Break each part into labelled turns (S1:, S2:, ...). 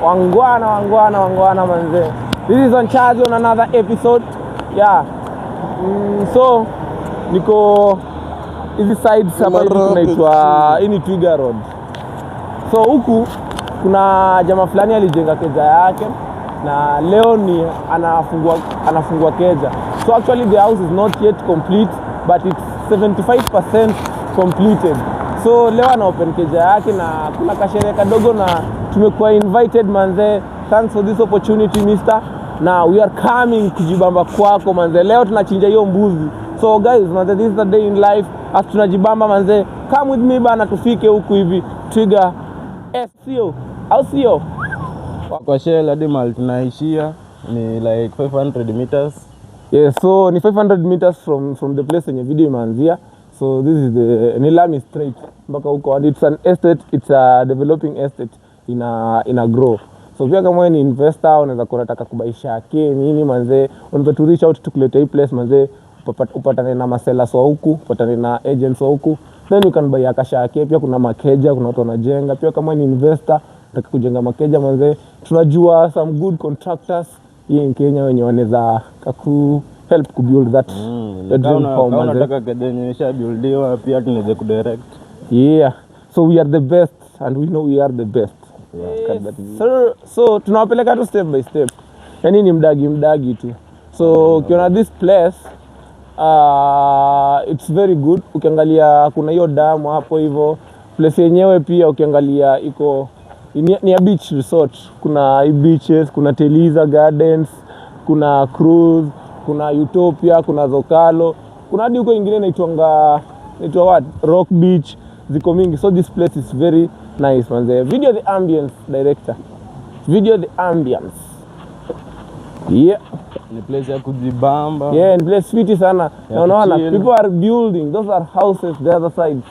S1: Wangwana manze. This is Uncharged on another episode. Yeah. So niko hizi side hapa tunaitwa ini Twiga Road. So huku kuna jamaa fulani alijenga keja yake na leo ni anafungua keja. So actually the house is not yet complete but it's 75% completed. So leo ana open keja yake na kuna kasherehe kadogo na tumekuwa invited manze. Thanks for this opportunity mister. Now we are coming kujibamba kwako manze. Leo tunachinja hiyo mbuzi. So guys, manze, this is the day in life. As tunajibamba manze. Come with me bana tufike huku hivi Twiga SCO. Au sio?
S2: Kwa shell hadi mahali tunaishia ni like 500 meters.
S1: Yeah, so ni 500 meters from the place yenye video imeanzia. So this is the Nilami Street mpaka huko, and it's an estate, it's a developing estate in a grow. So pia kama wewe ni investor unaweza kunataka kubaisha nini manze, unaweza to reach out tukulete hii place manze, upatane na masellers wa huku, upatane na agents wa huku, then you can buy akasha yake. Pia kuna makeja, kuna watu wanajenga. Pia kama ni investor unataka kujenga makeja manze, tunajua some good contractors in Kenya wenye wanaweza help ku build that dream home manze.
S2: Unataka kedenye isha buildiwa pia tunaweza ku direct.
S1: Yeah, so we are the best and we know we are the best. Yeah. So tunawapeleka tu step by step. Yani ni mdagi tu. So ukiona this place it's very good. Ukiangalia kuna hiyo damu hapo hivyo. Place yenyewe pia ukiangalia iko ni a beach resort. Kuna beaches, kuna Teliza Gardens, kuna Cruise, kuna Utopia, kuna Zocalo. Kuna hadi huko ingine inaitwa what? Rock Beach. Ziko mingi. So this place is very nice manze. Video the ambience director. Video the ambience. Yeah.
S2: Ni place ya kujibamba.
S1: Yeah, ni place sweet sana. Na unaona people are building. Those are houses the other side.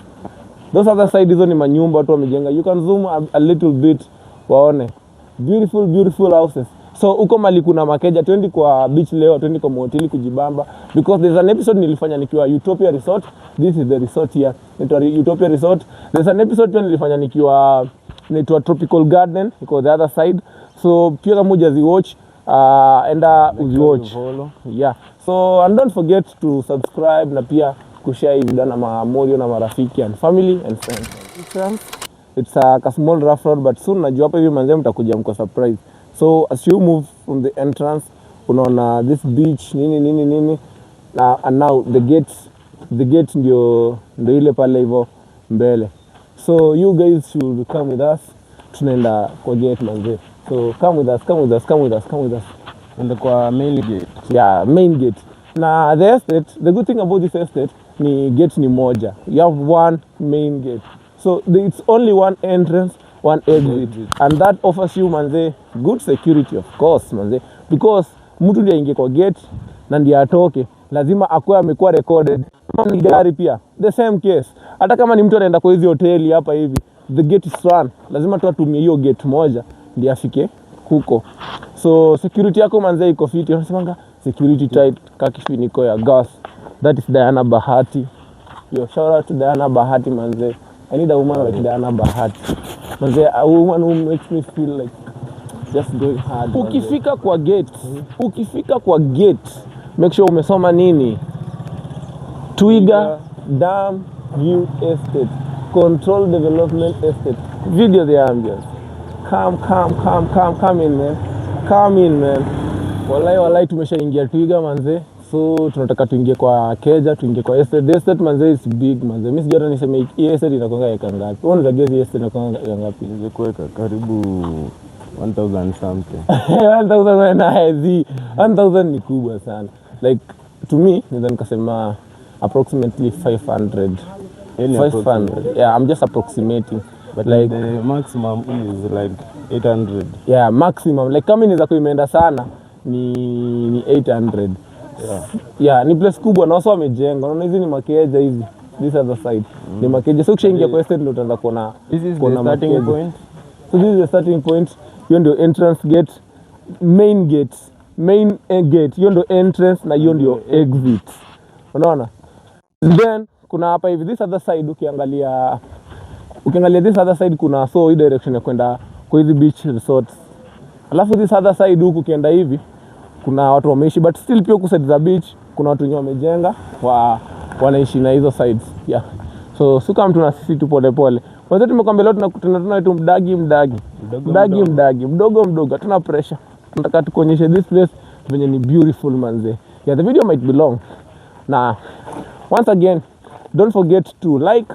S1: Those other side hizo ni manyumba watu wamejenga. You can zoom a little bit waone. Beautiful houses. So uko mali kuna makeja, twende kwa beach leo, twende kwa hoteli kujibamba because there's an episode nilifanya nikiwa Utopia Resort. This is the resort here. Inaitwa Utopia Resort. There's an episode pia nilifanya nikiwa inaitwa Tropical Garden, iko the other side. So pia kama hujazi watch enda uziwatch. Yeah. So and don't forget to subscribe na pia kushare video na mamorio na marafiki and family and friends. It's a small rough road but soon najua hapa hivi manze mtakuja mko surprise. So as you move from the entrance, unaona this beach nini and now the gate ndio ile pale hivyo mbele. So you guys should come with us. Tunaenda kwa gate manze. So come with us.
S2: Ndio kwa main gate.
S1: Yeah, main gate. Na the estate, the good thing about this estate ni gate ni moja. You have one main gate. So it's only one entrance, one exit, and that offers you manze good security of course manze, because mtu ndiye aingie kwa gate na ndiye atoke lazima akue amekuwa recorded. Kama ni gari pia the same case, hata kama ni mtu anaenda kwa hizo hoteli hapa hivi the gate is run, lazima tu atumie hiyo gate moja ndiye afike huko. So security yako manze iko fiti. Unasemanga security tight kakifiniko ya gas. That is Diana Bahati. Yo, shout out to Diana Bahati manze. I need a woman like Diana Bahati. Manze, a woman who makes me feel like just going hard. Ukifika kwa gate, make sure umesoma nini? Twiga Dam View Estate, Control Development Estate. Video the ambience. Come in man. Come in man. Wallahi tumeshaingia Twiga manze. So tunataka tuingie kwa keja, tuingie kwa estate. The estate manze is big manze. Mimi sijui hata niseme hii estate inakonga eka ngapi. Wewe unajua hii estate inakonga eka ngapi?
S2: Inaweza kuweka karibu 1000 something.
S1: 1000 na hizi. 1000 ni kubwa sana. Like to me, naweza nikasema approximately 500. 500. Yeah, I'm just approximating.
S2: But like the maximum is like 800.
S1: Yeah, maximum. Like kama inaweza kuimeenda sana ni 800. Yeah, ni place kubwa na wao wamejenga. Unaona hizi ni makeja hizi. This other side. Ni makeja. So ukishaingia kwa estate ndio utaanza kuona
S2: starting point.
S1: So this is the starting point. Hiyo ndio entrance gate, main gate. Hiyo ndio entrance na hiyo ndio exit. Unaona? Then kuna hapa hivi this other side ukiangalia ukiangalia this other side kuna so hii direction ya kwenda kwa hizi beach resorts. Alafu this other side huku ukienda hivi kuna watu wameishi, but still pia huku side za beach kuna watu wenye wamejenga wanaishi na hizo sides. Yeah. So kama mtu na sisi tu pole pole. Kwanza tumekwambia leo tunatuna tu mdagi mdogo, hatuna pressure. Tunataka tukuonyeshe this place venye ni beautiful manze. Yeah, the video might be long. Na once again, don't forget to like,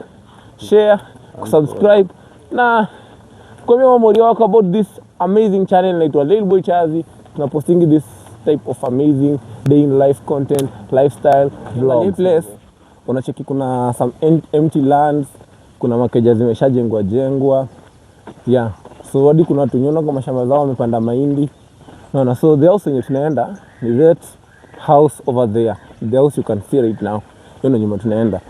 S1: share, subscribe na kwa mamori wako about this amazing channel inaitwa Lil Boy Chazi. Tunaposting this type of amazing day in life content, lifestyle vlogs. Hii place unacheki kuna some empty lands, kuna makeja zimeshajengwa. Yeah. So hadi kuna watu nyona kwa mashamba zao wamepanda mahindi. No, so the house yenye tunaenda ni that house over there. The house you can see right now. Hiyo ndio nyumba tunaenda.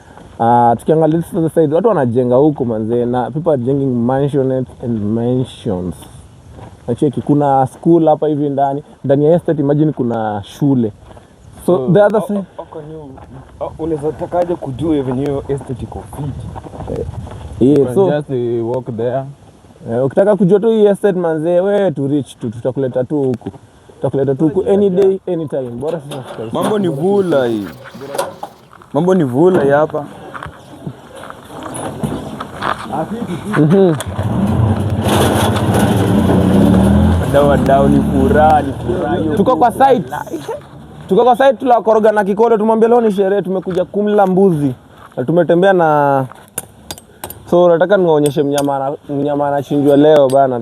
S1: Tukiangalia this other side watu wanajenga huko manze, na people are jenging mansionettes and mansions. Nacheki kuna school hapa hivi ndani ya estate, imagine kuna shule. So the other side
S3: unaweza takaje kujua even hiyo estate iko fit?
S1: Yeah, so
S2: just walk there.
S1: Ukitaka kujua tu hii estate manze, wewe tu reach tu, tutakuleta tu huku. Tutakuleta tu huku any day anytime. Bora sasa.
S3: Mambo ni vula hii. Mambo ni vula hapa. Wadau ni furaha.
S1: Tuko kwa site tulakoroga na Kikolo, tumwambia leo ni sherehe, tumekuja kumla mbuzi. Na tumetembea na so nataka niwaonyeshe mnyama anachinjwa leo bana.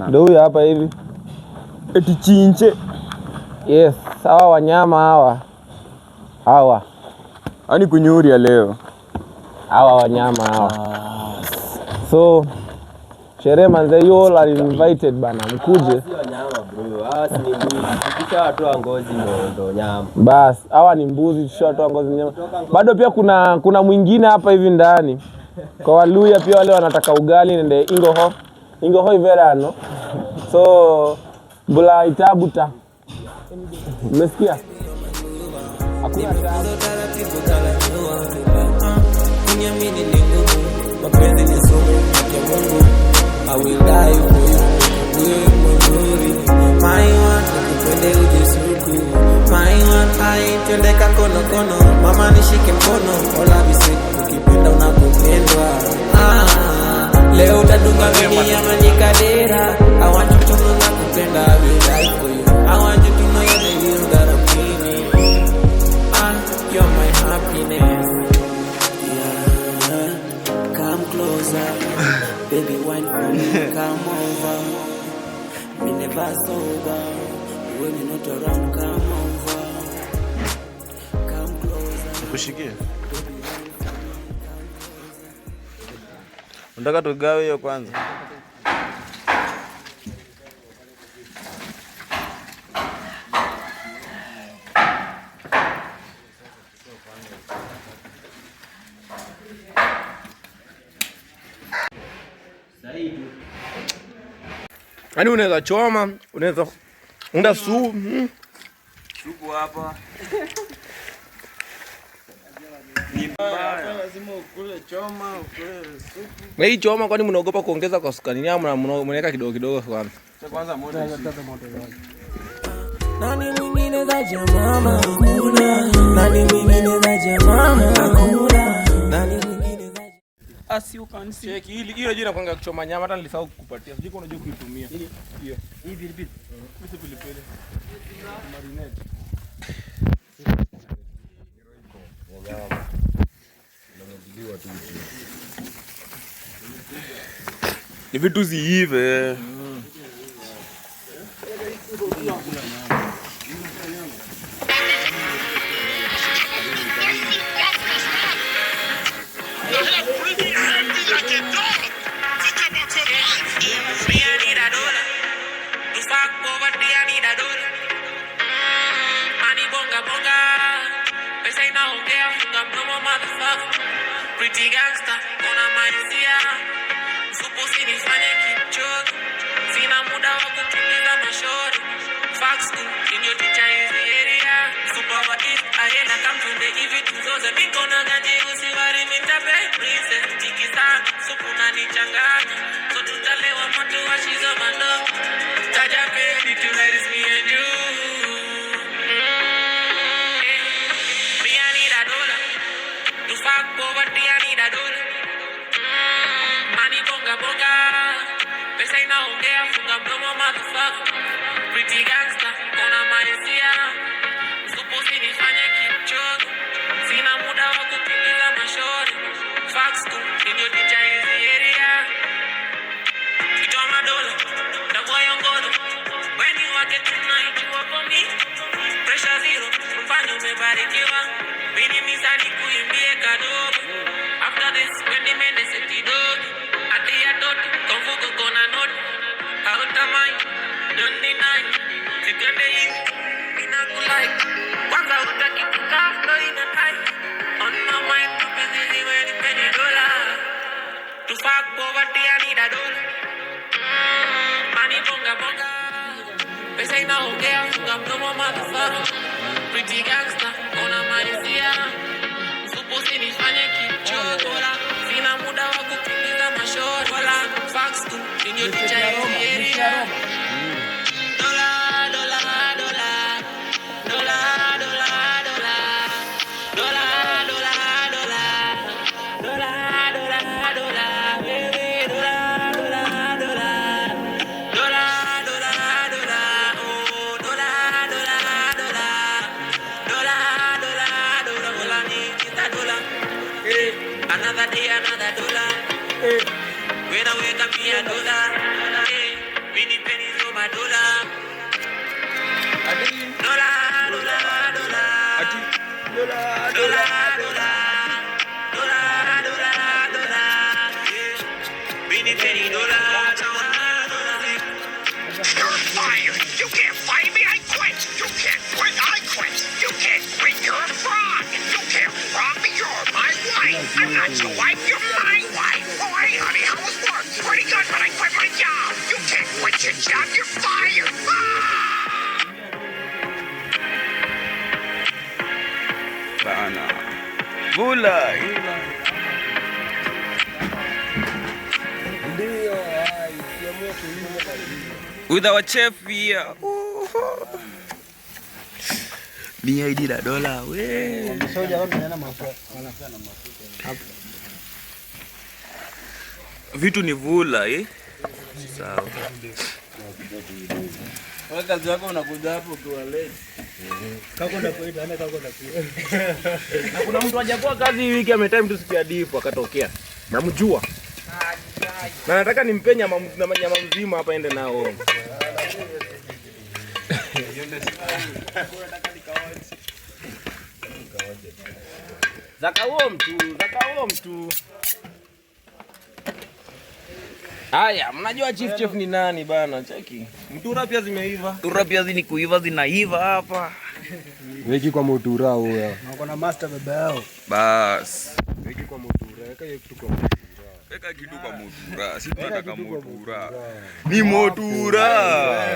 S1: Ndio huyu hapa hivi.
S3: Eti chinje.
S1: Yes, hawa wanyama hawa.
S3: Ani kunyuria leo.
S1: Hawa wanyama hawa. So sherehe manze, you all are invited bana, mkuje.
S4: Si wanyama bro, si mbuzi. Kisha watu wa ngozi ndo nyama.
S1: Bas, hawa ni mbuzi, kisha watu wa ngozi nyama. Bado pia kuna mwingine hapa hivi ndani. Kwa Waluya pia wale wanataka ugali nende ingoho iverano. So bula itabuta. Umesikia? Hakuna taratibu
S5: kunyamini ni ngumu, mapenzi ni sumu ya Mungu. I will die for you, wewe mzuri. My one, nikupende ujisuku. My one, twende kono. Mama nishike mkono, ola bisi ukipenda unapopendwa. Leo utadunga mimi ama nikadera. I want you to know nakupenda, I will die for you. I want you to know you're the real that I'm feeling. You're my happiness. Come closer, baby, wine for me, come over. Me never sober, when you're not around, come over. Come closer.
S2: Kushikia. Unataka tugawe hiyo kwanza?
S1: Yaani unaweza choma, unaweza unda supu
S3: hapa. Ni mbaya. Lazima ukule choma, ukule supu.
S1: hii choma, kwani mnaogopa kuongeza kwa sukari nyama na mnaweka kidogo kwanza.
S3: Kwanza moto.
S5: Nani mwingine zaje mama hakuna. Nani mwingine zaje mama hakuna. Nani mwingine zaje.
S1: As you can see. Check hili jina kwanga kuchoma nyama, hata nilisahau kukupatia. Sijui kama unajua kuitumia. Hiyo. Hii pilipili. Hizi pilipili. Marinate.
S3: Ni vitu ziive.
S5: Pretty gangster, una maisia. Supo sinifanye kichoki. Sina muda wa kukimbiza mashori. Facts tu, inyo ticha hizi area. Super wa it, ahena kamtunde hivi tuzoze. Miko na ganji usiwari mitape. Princess, tiki sana. motherfucker. Pretty gangster, ona maizia. Supusi nifanye Kipchoge. Sina muda wa kukimbiza mashori. Facts tu, ndio teacher hizi area. Kitoma dola, ndabwa yongodo. When you are getting night, you up on me. Pressure zero, mfano umebarikiwa. Mini misani kuimbie kadogo. After this, when the men say tidogo. Ati ya dot, konfuko kona not. Hautamai, don't deny. Sikende hivi, inakulike. Kwanza utaki kukaa, ndo inatai. On my mind, tupizizi weni penye dola. To fuck poverty, I need a dollar. Money bonga bonga. Pesa inaongea, funga mdomo motherfucker. Pretty gangster, ona maizia. Supusi nifanye Kipchoge. Sina muda wa kukimbiza mashori. Wala facts tu, ndio teacher hizi area. Dola, dola, dola. Dola, dola, dola. Dola, dola, dola. Dola, dola, dola. Baby, dola, dola, dola. Dola, dola, dola. Oh, dola, dola, dola. Dola, dola, dola. Hola, nikita dola. Another day, another dollar. When I wake up, me a dollar. Many pennies on my dollar. Dollar, dollar, dollar. Dollar, dollar, dollar. Dollar, dollar, dollar. Many penny dollar.
S6: You're fired. You can't fire me. I quit. You can't quit. I quit. You can't quit. You're a fraud. You can't rob me. You're my wife. I'm not your wife. You're my wife. Oh, hey, honey, how was work? Pretty good, but I quit my job. You can't quit your job. You're fired.
S7: Bana. Vula. With our chef here. BID la dola we. Vitu ni vula Sawa.
S2: Wewe kazi yako unakuja hapo kwa late. Kako na kuita ana kako na kuita. Na kuna mtu hajakuwa kazi hii wiki ametime tu siku ya dipo akatokea. Namjua. Na nataka nimpe nyama mzima hapa ende nao. Zaka huo mtu. Haya, mnajua chief ni nani bana? Cheki. Mtura pia zimeiva.
S7: Mtura pia ni kuiva zinaiva hapa.
S3: Weki kwa mutura huyo. Wako na master baba yao.
S7: Bas.
S3: Weki kwa mutura, weka kitu kwa mutura.
S7: Weka kitu kwa mutura. Si tunataka mutura. Ni mutura.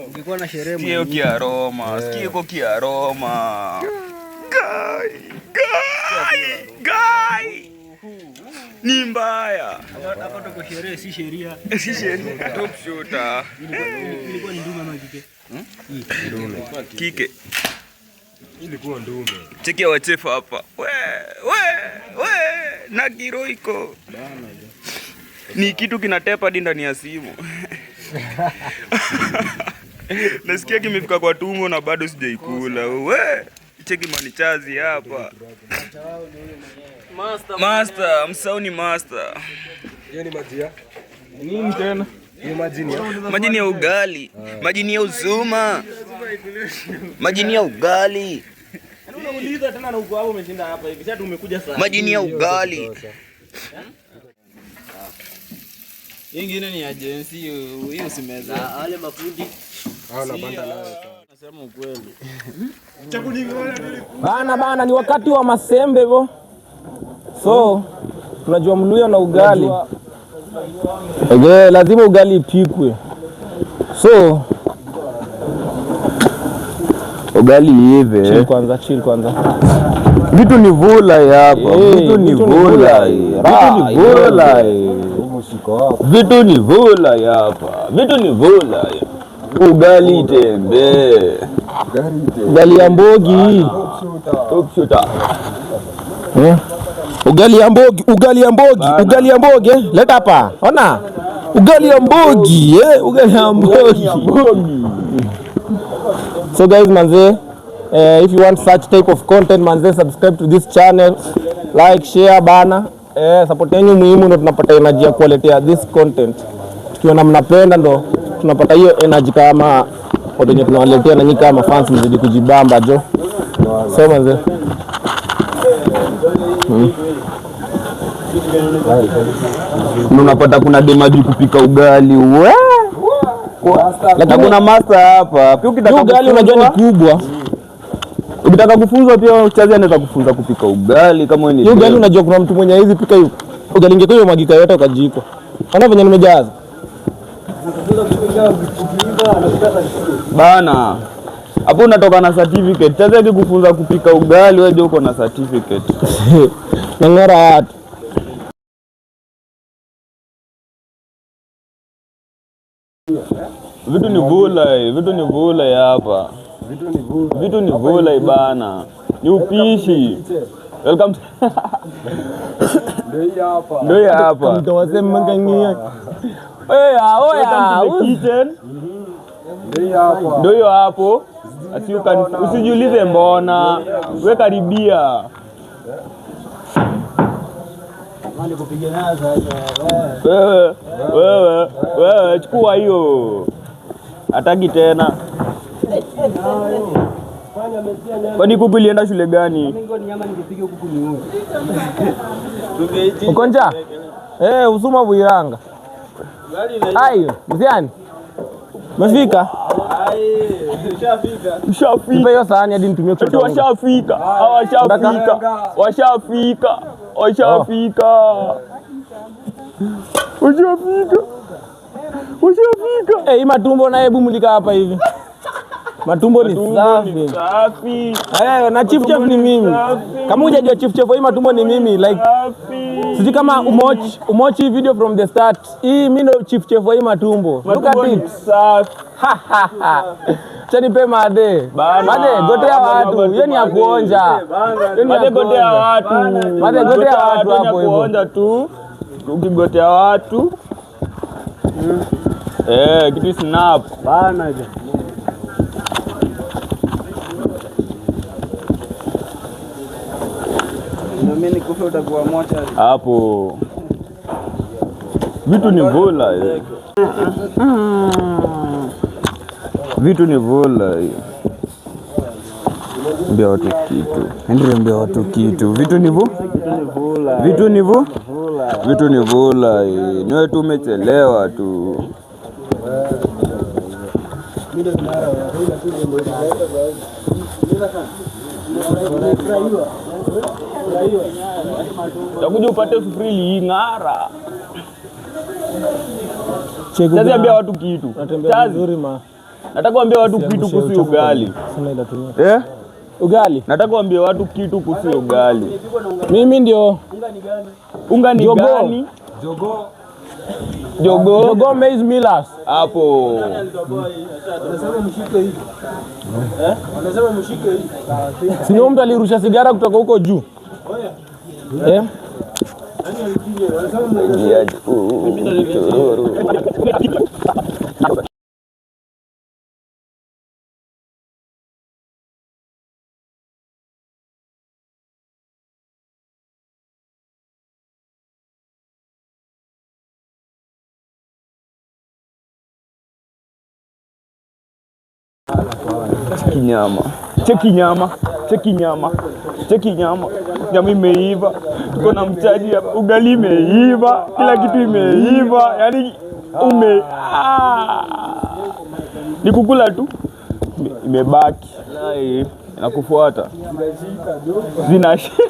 S3: Ungekuwa na sherehe
S7: Sikia kiaroma. Sikia kwa kiaroma. Guy. Ni mbaya.
S3: Hapa tuko sherehe si sheria.
S7: Si sheria. Top shooter.
S3: Ilikuwa ni ndume ama kike?
S7: Ndume. Kike.
S3: Ilikuwa ndume.
S7: Cheki wa chef hapa. We na kiroiko. Ni kitu kinatepa hadi ndani ya simu. Nasikia kimefika kwa tumbo na bado sijaikula. We cheki manichazi hapa. Master, msauni master.
S3: Hiyo ni maji ya?
S2: Nini tena?
S3: Hiyo maji ni ya?
S7: Maji ni ya ugali. Maji ni ya uzuma. Maji ni ya ugali.
S2: Unauliza tena na uko hapo umeshinda hapa hivi. Sasa umekuja sana.
S7: Maji ni ya ugali.
S2: Ingine ni agency hiyo simeza.
S4: Wale mafundi.
S3: Napanda nayo.
S2: Nasema ukweli.
S1: Bana ni wakati wa masembe hivyo. So tunajua Mluya na ugali. Lazima ugali ipikwe. So ugali hivi. Chill kwanza. Vitu ni vula hapa. Vitu ni vula hapa. Ugali tembe. Ugali ya mbogi. Top shooter. Ugali ya mbogi. Leta hapa. Ona. Ugali ya mbogi, ugali ya mbogi. So guys, manze, if you want such type of content, manze, subscribe to this channel, like, share bana. Support yenu muhimu, ndo tunapata energy ya kuwaletea this content. Tukiona mnapenda ndo tunapata hiyo energy kama watu wenye tunawaletea, na nyinyi kama fans mzidi kujibamba jo. So manze,
S7: unapata kuna demaji kupika ugali lakini kuna master hapa. Pia ukitaka
S1: ugali unajua ni kubwa.
S7: Ukitaka kufunzwa pia Chazi anaweza kufunza kupika ugali kama wewe ni.
S1: Ugali unajua kuna mtu mwenye hizi pika hiyo. Ugali ingekuwa hiyo magika yote kwa jiko. Ana venye nimejaza.
S7: Bana. Hapo unatoka na certificate. Chazi akikufunza kupika ugali wewe uko na certificate.
S1: Nang'ara watu.
S7: Vitu ni vula hapa. Vitu ni vula bana. Ni upishi. Welcome to Ndio hapa.
S1: Mtawasema mkangia.
S7: Oya, kitchen. Ndio hapo. Usijiulize mbona. Wewe karibia. Wewe chukua hiyo. Hataki tena. Kwani kuku ilienda shule gani?
S1: Ukonja? Usuma Buiranga. Ayo, mziani. Umefika?
S7: Ushafika.
S1: Nipe hiyo sahani hadi nitumie kuchota.
S7: Washafika.
S1: Hii matumbo na hebu mulika hapa hivi. Matumbo ni safi. Na chief chef ni mimi. Kama hujajua chief chef, hii matumbo ni mimi. Like siji kama umochi video from the start. Hii mimi ndo chief chef wa hii matumbo. Look at it. Chani pe made. Made gotea watu. Hiyo ni ya kuonja.
S7: Made gotea watu.
S1: Made gotea watu hapo hivyo.
S7: Kuonja tu. Ukigotea watu. Kitu snap.
S3: Bana je. Mimi nikufa utakuwa mocha
S7: hapo. Vitu ni vula. Vitu ni vula. Mbia watu kitu. Mbia watu kitu. Vitu ni vula. Vitu ni vula. Vitu ni vula. Ni wewe tu umechelewa tu. Utakuja upate sufuri ng'ara. Chazi ambia watu kitu. Chazi. Nataka kuambia watu kitu kuhusu ugali.
S1: Ugali.
S7: Nataka kuambia watu kitu kuhusu ugali.
S1: Mimi ndio
S7: unga ni gani? Jogo
S1: maize millers.
S7: Hapo.
S1: Wanasema mshike hii. Sio mtu alirusha sigara kutoka huko juu.
S7: Cheki nyama. Nyama imeiva. Tuko na mchaji hapa. Ugali imeiva. Kila kitu imeiva. Yaani ni kukula tu. Imebaki. Nakufuata. Zinashika.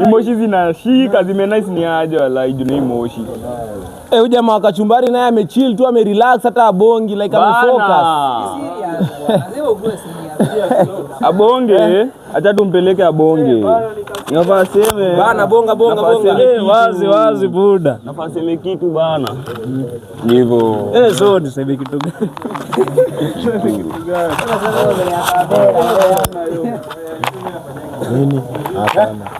S7: Moshi zinashika, nice ni aje wala hii moshi.
S1: Huyu jamaa wa kachumbari naye amechill tu, amerelax, hata abongi like amefocus.
S7: Abonge, acha tumpeleke abonge. Nafaa seme
S1: bana, bonga.
S7: Wazi buda. Nafaa seme kitu bana. Ndivyo.
S3: So niseme kitu.
S1: Nini? Hapana.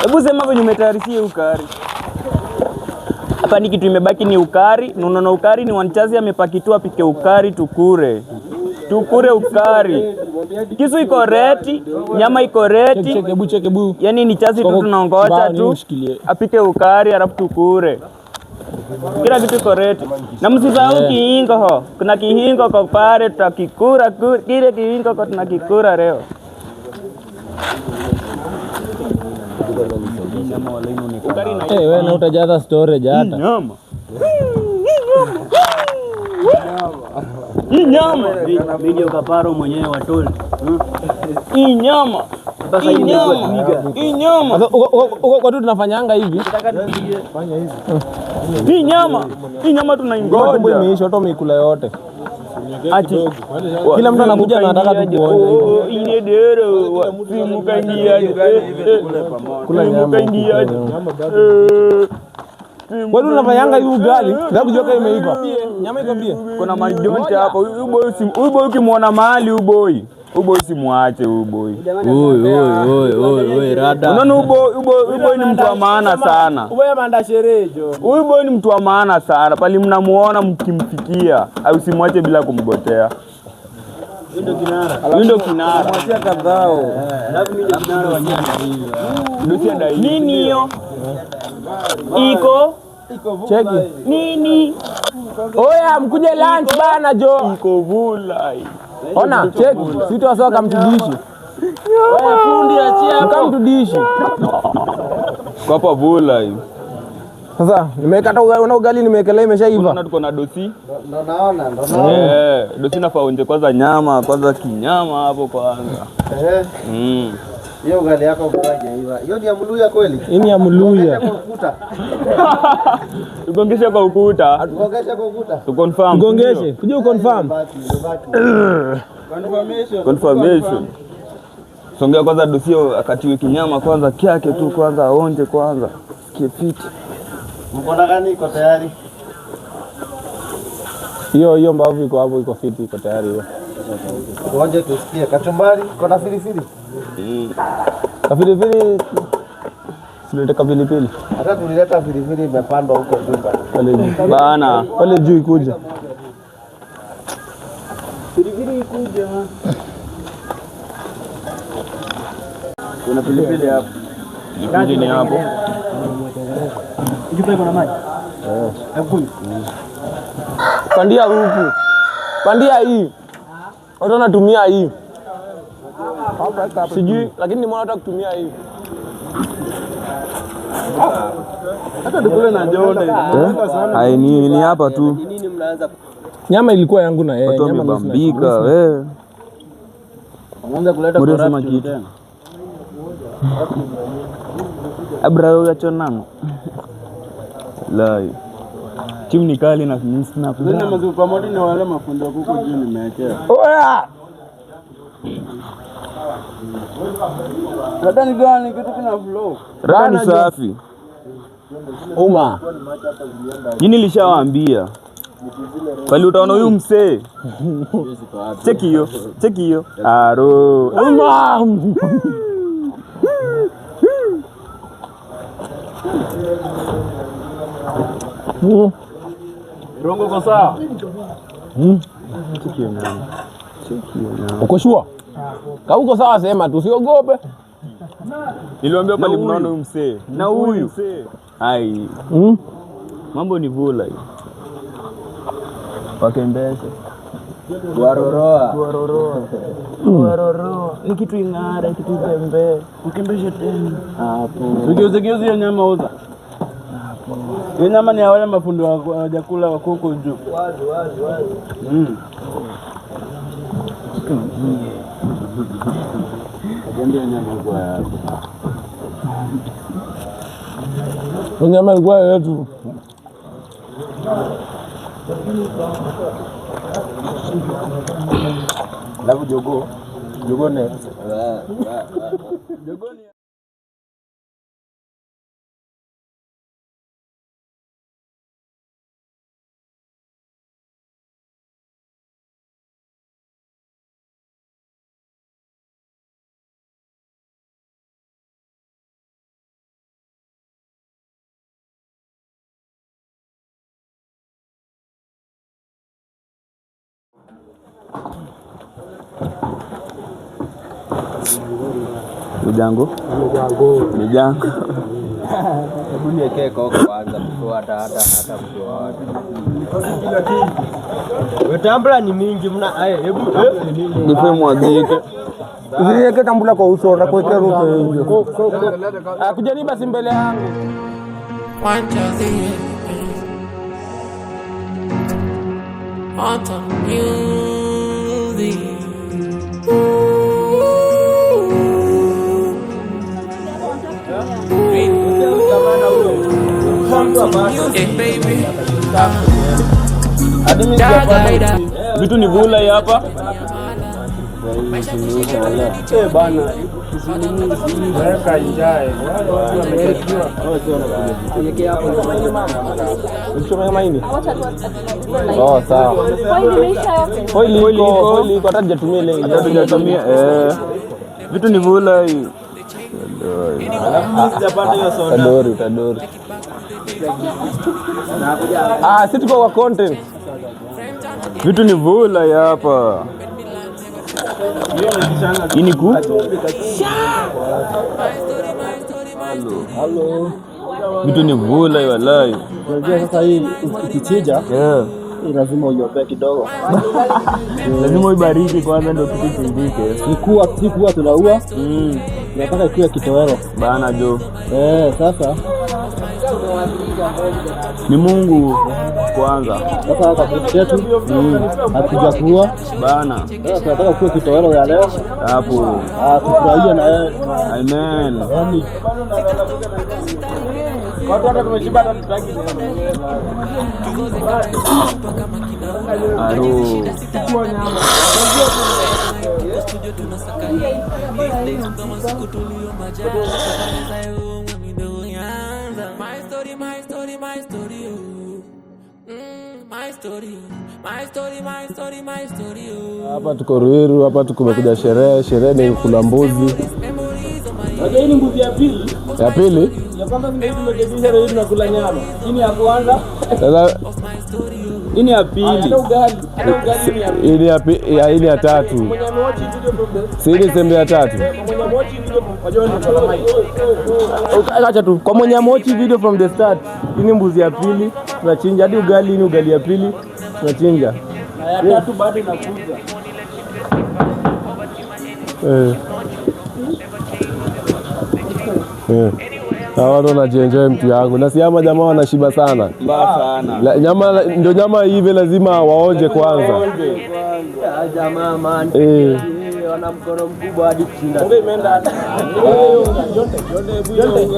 S7: Hebu sema venye umetayarishia ukari. Hapa ni kitu imebaki ni ukari. Unaona ukari ni wanchazi amepakitua pike ukari tukure. Tukure ukari. Kisu iko reti, nyama iko reti.
S1: Chekebu.
S7: Yaani ni chazi tu tunaongoja tu. Apike ukari alafu tukure. Kila kitu iko reti. Na msisahau kihingo ho. Kuna kihingo kwa pale tutakikura. Kile kihingo kwa tunakikura leo.
S1: Wewe na utajaza storage hata.
S7: Nyama. Hii nyama.
S2: Video kaparo mwenyewe watoli.
S7: Hii nyama. Hii nyama.
S1: Kwa tu tunafanyanga hivi.
S2: Fanya hivi.
S7: Hii nyama tunaingoja.
S1: Tumbo imeisha, watu wameikula yote. Ati kila mtu anakuja na anataka tukuone hivi.
S7: Ile dero simu kaingia.
S1: Kula nyama. Wewe unafanyanga hivi ugali, sababu joka imeiva. Nyama iko pia.
S7: Kuna majonte hapa. Huyu boy ukimwona mahali huyu boy simwache huyu boy.
S1: Oi rada.
S7: Unaona huyu boy ni mtu wa maana sana.
S2: Wewe manda sherehe jo.
S7: Huyu boy ni mtu wa maana sana. Pali mnamuona mkimfikia, au simwache bila kumgotea. Ndio kinara.
S2: Mwachia kadhao. Alafu mimi ndio kinara wa nyama hivi.
S7: Nini hiyo? Cheki. Nini?
S1: Oya mkuje lunch bana jo.
S7: Iko vulai.
S1: Ona cheki, sisi wasao kamtudishi.
S2: Wewe fundi achia
S1: Kamtudishi.
S7: Kwa hapa vulai.
S1: Sasa nimekata ugali nimewekelea imeshaiva.
S7: Unaona tuko na dosi?
S2: ndo naona.
S7: Dosi na faonje kwanza kinyama hapo kwanza.
S2: Hiyo ugali yako mkaje hivi. Hiyo ni ya Mluya kweli?
S1: Hii ni ya Mluya.
S7: Tugongeshe kwa ukuta.
S2: Tugongeshe kwa ukuta.
S7: Tu confirm.
S1: Tugongeshe. Kuja confirm.
S7: Confirmation. Songea kwanza dosio akatiwe kinyama kwanza kiake tu kwanza aonje kwanza. Kifiti.
S2: Mbona gani iko tayari?
S1: Hiyo mbavu iko hapo iko fiti iko tayari hiyo.
S2: Tuonje tusikie kachumbari kuna pilipili.
S1: Pilipili. Silete pilipili.
S2: Hata tulileta pilipili imepandwa huko juu
S7: bana.
S1: Pale juu ikuja.
S2: Pilipili ikuja. Kuna pilipili hapo.
S7: Pilipili ni hapo.
S2: Ikipa iko na maji. Hebu.
S1: Pandia huku. Pandia hii. Watu wanatumia hii. Sijui lakini nimeona hata kutumia hii.
S2: Hata dukule na jone.
S7: Hai ni hapa tu.
S2: Nini mnaanza?
S1: Nyama ilikuwa yangu na yeye.
S7: Nyama imebambika wewe.
S2: Mwanza kuleta
S7: kwa kitu. Abra huyo achonana. Lai. Timu ni kali na snap.
S2: Ndio mazu pamoja na wale mafundo huko juu nimeachia.
S1: Oya.
S2: Nadhani gani kitu kina flow.
S7: Rani safi.
S1: Uma.
S7: Nini nilishawaambia? Bali utaona huyu msee. Cheki hiyo. Aro.
S1: Uma.
S2: Rongo kwa sawa.
S7: Cheki hiyo nyama.
S1: Uko sure? Kama uko sawa sema tu usiogope.
S7: Niliwaambia pale mnaona huyu msee. Na huyu. Hai. Mambo ni vula hii. Wakembeshe.
S2: Waroroa.
S7: Ni kitu ing'ara, kitu zembe.
S2: Ukembeshe tena.
S7: Hapo.
S2: Ugeuze hiyo nyama uza. Hapo. Hiyo nyama ni ya wale mafundo wa chakula wa kuku juu. Wazi. Ndio nyama kwa hapo.
S1: Nyama ilikuwa yetu.
S2: Alafu jogo next. Jogo
S7: Mijango.
S4: Hebu niwekee koko kwanza hata mtu wote. Wetambula ni mingi mna hebu
S1: Nipe mwagike. Usiweke tambula kwa uso na kuwekea ruto hiyo. Kujani basi mbele yangu.
S7: Vitu ni vula hapa.
S3: Bana.
S1: Weka njae. Unachoma maini? Oh, sawa. Foili iko hata hujatumia ile.
S7: Vitu ni vula hii.
S1: Tadori. Si tuko kwa content.
S7: Vitu ni vula hapa. Ini ku?
S3: Hello.
S7: Vitu ni vula wallahi.
S3: Unajua sasa hii ukichinja lazima uiope kidogo.
S7: Lazima uibariki kwanza ndio kitu kingike.
S3: Sikuwa tunaua. Nataka ikuwe kitoweo.
S7: Bana jo.
S3: Sasa
S7: ni Mungu kwanza.
S3: Sasa hapa kwetu hatujakuwa
S7: bana.
S3: Sasa tunataka kuwe kitoweo ya leo.
S7: Hapo.
S3: Tufurahie na yeye.
S7: Amen.
S1: Watu hata tumeshiba hata tutaki.
S7: Aro.
S5: My story.
S1: Hapa tuko Ruiru, hapa tumekuja sherehe ni kula mbuzi.
S3: Unajua hii ni mbuzi ya pili?
S1: Ya pili?
S3: Ya kwanza ndio tumekebisha leo tunakula nyama. Hii ni ya kwanza.
S1: Sasa
S3: hii ni ya pili.
S1: Hii ni ya tatu. Si ni sembe ya tatu. Acha tu. Kwa mwenye mochi video from the start. Hii ni mbuzi ya pili. Tunachinja hadi ugali, ni ugali ya pili. Tunachinja.
S3: Na ya tatu bado inakuja.
S1: Hawa ndo wanajienjoy mtu yangu. Na si ama jamaa wanashiba sana.
S7: Mbaya sana.
S1: Nyama ndio nyama hivi lazima waonje kwanza.
S4: Jamaa man. Wana mkono mkubwa hadi kushinda.
S3: Ngombe imeenda.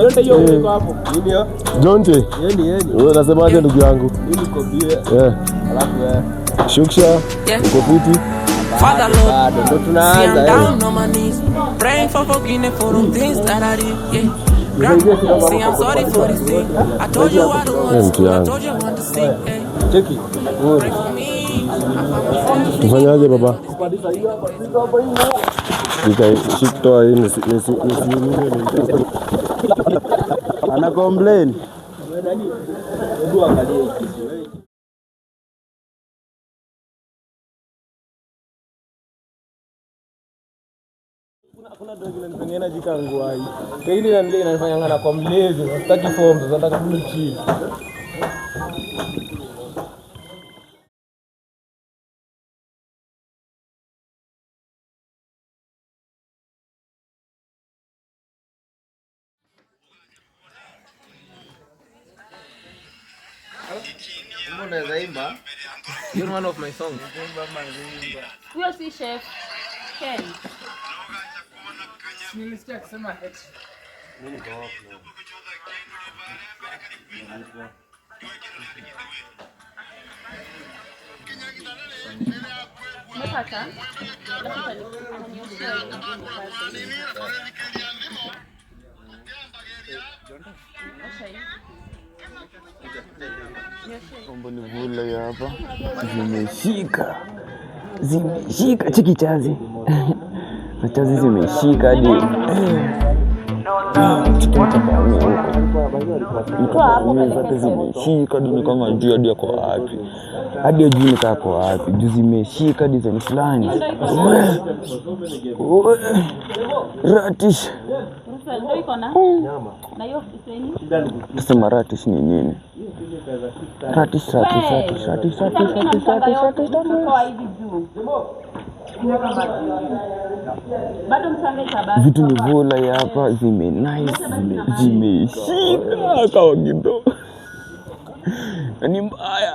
S3: Jonte hiyo uko hapo.
S4: Ndio.
S1: Jonte.
S4: Yeni.
S1: Wewe unasemaje ndugu yangu?
S4: Niko bie.
S1: Alafu Shuksha. Uko fiti?
S5: Father Lord,
S4: Ndo
S5: see I'm
S4: tunaanza.
S5: down on my knees, praying for forgiveness for the things that I did. Yeah. See, I'm sorry for this thing. I told you I don't want to. I told you I want to sing.
S4: Cheki.
S5: Pray for me.
S1: Tufanyaje baba? Shiktoa hii ana complain.
S3: Hebu angalia. Kuna ndio inanifanyia jikangua hii. Kwa hili inanifanya ngana kwa mlezi, nataki form, nataka kule chini.
S2: Unaweza imba? You're one of my songs.
S8: Huyo si chef Ken.
S2: Nilisikia akisema eti.
S8: Umepata?
S7: Mambo ni vula hapa. Zimeshika chiki chazi. Na chazi zimeshika hadi.
S9: Zote zimeshika dini kama juu hadi yako wapi. Hadi ajui nikako wapi. Juu zimeshika design fulani. Ratish.
S8: Ndio iko na hiyo kiseni.
S9: Sema ratish ni nini? Ratish.
S8: Bado mchanga itabaki.
S9: Vitu ni vola hapa zime nice zimeshika kawa kidogo. Ni mbaya.